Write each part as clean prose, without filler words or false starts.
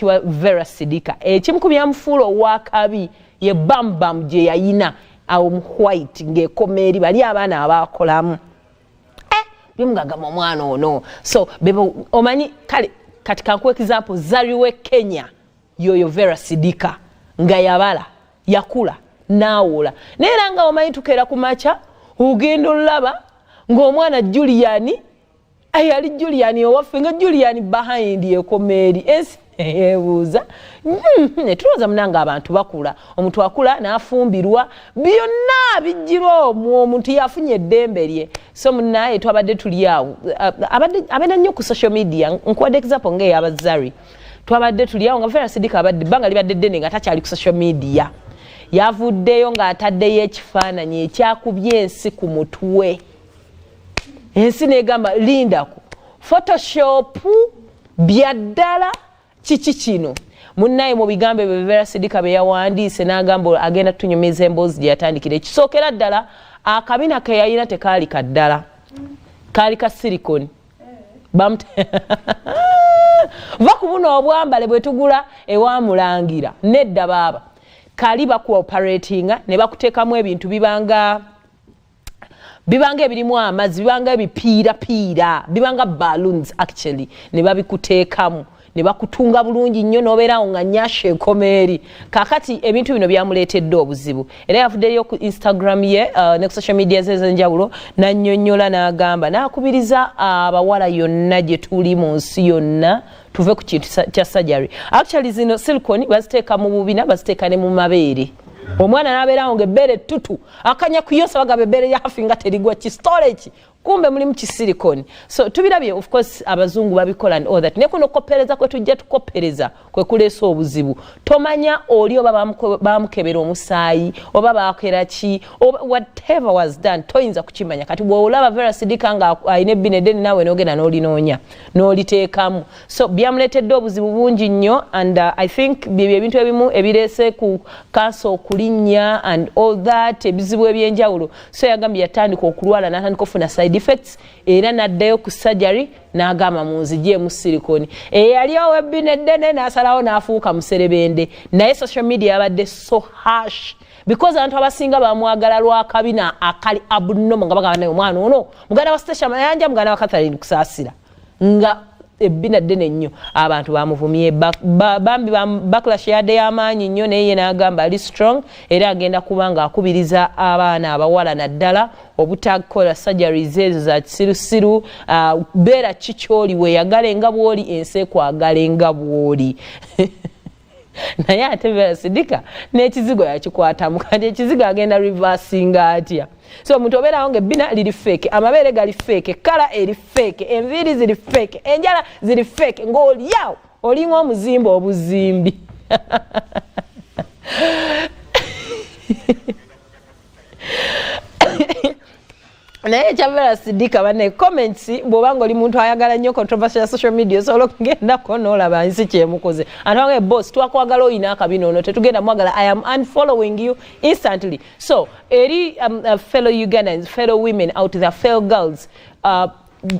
kiwa Vera Sidika ekimukubya yamufuula owakabi ye bam gye yayina awo white ng'ekomeeri bali abaana abakolamu bimugagama omwana ono so bebo omanyi kale kati kankuwa example zaliwe Kenya yoyo Vera Sidika nga yabala yakula naawula neera nga omanyi tukeera ku macha ugenda olaba ng'omwana Juliani ayali Juliani owaffe nga Juliani behind yekomeeri ensi ebuuza netulowooza munanga abantu bakula omuntu akula n'afumbirwa byonna bijjirwa omuntu yafunye eddembe lye so munnaye twabadde tuli awo abadde nnyo ku social media nkuwadde example ng'eyabazari twabadde tuli awo nga Vera Sidika abadde bbanga libadde ddene nga takyali ku social media yavuddeyo ng'ataddeyo ekifaananyi ekyakubye ensi ku mutwe ensi n'egamba lindaku photoshop byaddala kiki kino munnaye mu bigambo bye Vera Sidika bye yawandiise n'agamba agenda tunyumiza emboozi gye yatandikira ekisookera ddala akabina ke yayina tekaali kaddala kaali ka silicone va ku buno obwambale bwe tugula ewamulangira nedda baaba kali bakuoperatinga ne bakuteekamu ebintu bibanga ebirimu amazzi bibanga ebipiira bibanga balloons actually ne babikuteekamu ne bakutunga bulungi nnyo n'obeerawo nga nnyasha enkomeeri kakati ebintu bino byamuleetedde obuzibu era yavuddeyo ku Instagram ye ne ku social media ze ez'enjawulo n'annyonnyola n'agamba n'akubiriza abawala yonna gye tuli mu nsi yonna tuve ku kintu kya surgery actually zino silicone baziteeka mu bubina baziteeka ne mu mabeere omwana n'abeerawo ng'ebbeere ettutu akanya kuyosa bagaba ebbeere lyafi nga terigwa ki storage kumbe mulimu ki silicone so tubirabye of course abazungu babikola and all that ne kuno koppereza kwe tujja tukoppereza kwe kuleesa obuzibu tomanya oli oba bamukebera omusaayi oba baakera ki whatever was done toyinza kukimanya kati bw'olaba Vera Sidika nga ayina ebbina eddene naawe n'ogenda n'olinoonya n'oliteekamu so byamuleetedde obuzibu bungi nnyo and I think byebyo ebintu ebimu ebireese ku kansa okulinnya and all that ebizibu ebyenjawulo so yagambye yatandika okulwala n'atandika okufuna side effects era naddayo ku surgery n'agamba munzijje mu silicone eyali owebbina eddene n'asalawo n'afuuka muserebende naye social media yabadde so harsh because abantu abasinga bamwagala lwakabina akali abnormal nga bagamba naye omwana ono muganda wa Station Mayanja muganda wa Catherine kusaasira nga ebbina ddene nnyo abantu bamuvumye bambi backlash yadde y'amaanyi nnyo naye ye n'agamba ali strong era agenda kuba nga akubiriza abaana abawala naddala obutakola surgeries ezo za kisirusiru beera kikyoli weeyagale nga bw'oli ensi ekwagale nga bw'oli naye ate Vera Sidika n'ekizigo yakikwatamu kandi ekizigo agenda reversinga atya so omuntu obeerawo ng'ebbina liri fake amabeere gali fake kala eri fake enviiri ziri fake enjala ziri fake ng'oliawo olinga omuzimba obuzimbi naye ekya Vera Sidika bane comments bw'obanga oli muntu ayagala nnyo controversy ya social media osobola okugendako n'olaba nsi kyemukoze anti boss twakwagala oyina akabina ono tetugenda mwagala I am unfollowing you instantly so eri fellow Ugandans fellow women out there fellow girls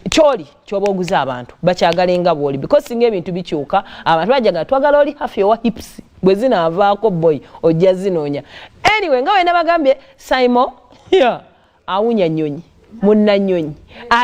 kyoli kyoba oguza abantu bakyagala nga bw'oli because singa ebintu bikyuka abantu bajjaga twagala oli half your hips bwe zinaavaako boy ojja zinoonya anyway nga wena bagambye Simon awunya nnyonyi munnanyonyi